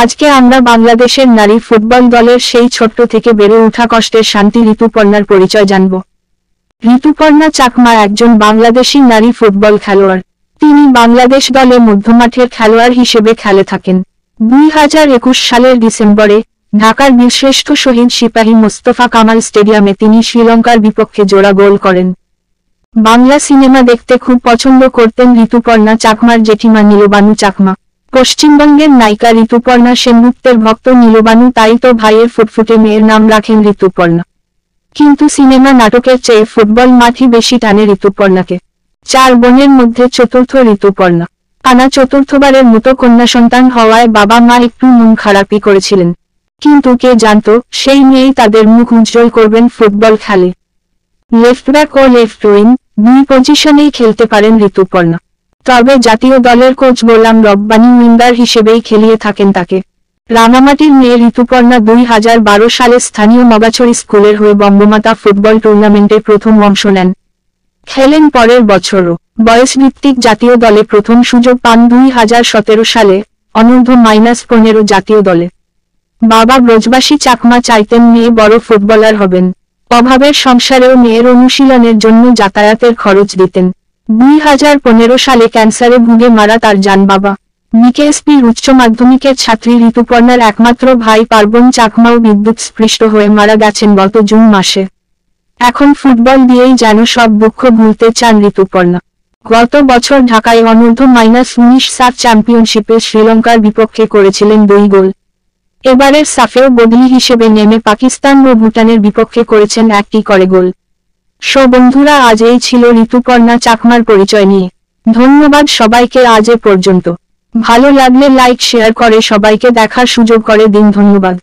আজকে আমরা বাংলাদেশের নারী ফুটবল দলের সেই ছোট্ট থেকে বেড়ে ওঠা কষ্টের শান্তি ঋতুপর্ণার পরিচয় জানব। ঋতুপর্ণা চাকমা একজন বাংলাদেশী নারী ফুটবল খেলোয়াড়। তিনি বাংলাদেশ দলে মধ্যমাঠের খেলোয়াড় হিসেবে খেলে থাকেন। 2021 সালের ডিসেম্বরে ঢাকার বীরশ্রেষ্ঠ শহীদ সিপাহী মোস্তফা কামাল স্টেডিয়ামে তিনি শ্রীলঙ্কার বিপক্ষে জোড়া গোল করেন। বাংলা সিনেমা দেখতে খুব পছন্দ করতেন ঋতুপর্ণা চাকমার জেঠিমা নীলবানু চাকমা। পশ্চিমবঙ্গের নায়িকা ঋতুপর্ণা সেনগুপ্তের ভক্ত নীলবানু তাই তো ভাইয়ের ফুটফুটে মেয়ের নাম রাখেন ঋতুপর্ণা। কিন্তু সিনেমা নাটকের চেয়ে ফুটবল মাঠই বেশি টানে ঋতুপর্ণাকে। 4 বোনের মধ্যে চতুর্থ ঋতুপর্ণা। টানা চতুর্থবারের মতো কন্যা সন্তান হওয়ায় বাবা মা একটু মন খারাপই করেছিলেন, কিন্তু কে জানতো সেই মেয়েই তাদের মুখ উজ্জ্বল করবেন ফুটবল খেলে। লেফট ব্যাক ও লেফট উইং 2 পজিশনেই খেলতে পারেন ঋতুপর্ণা। তবে জাতীয় দলের কোচ গোলাম রব্বানী উইঙ্গার হিসেবেই খেলিয়ে থাকেন তাকে। রাঙামাটির মেয়ে ঋতুপর্ণা 2012 সালে স্থানীয় নগাছড়ি স্কুলের হয়ে বঙ্গমাতা ফুটবল টুর্নামেন্টে প্রথম অংশ নেন। খেলেন পরের বছরও। বয়সভিত্তিক জাতীয় দলে প্রথম সুযোগ পান 2017 সালে অনূর্ধ্ব-15 জাতীয় দলে। বাবা ব্রজবাসী চাকমা চাইতেন মেয়ে বড় ফুটবলার হবেন। অভাবের সংসারেও মেয়ের অনুশীলনের জন্য যাতায়াতের খরচ দিতেন। 2015 সালে ক্যান্সারে ভুগে মারা তার যান বাবা। মিকেএসপির উচ্চ মাধ্যমিকের ছাত্রী ঋতুপর্ণার একমাত্র ভাই পার্বণ চাকমাও বিদ্যুৎস্পৃষ্ট হয়ে মারা গেছেন গত জুন মাসে। এখন ফুটবল দিয়েই যেন সব দুঃখ ভুলতে চান ঋতুপর্ণা। গত বছর ঢাকায় অনূর্ধ্ব-19 সাফ চ্যাম্পিয়নশিপে শ্রীলঙ্কার বিপক্ষে করেছিলেন 2 গোল। এবারের সাফেও বদলি হিসেবে নেমে পাকিস্তান ও ভুটানের বিপক্ষে করেছেন 1টি করে গোল। বন্ধুরা, আজ এই ছিল ঋতুপর্ণা চাকমার পরিচয় নিয়ে। ধন্যবাদ সবাইকে আজ এ পর্যন্ত। ভালো লাগলে লাইক শেয়ার করে সবাইকে দেখার সুযোগ করে দিন। ধন্যবাদ।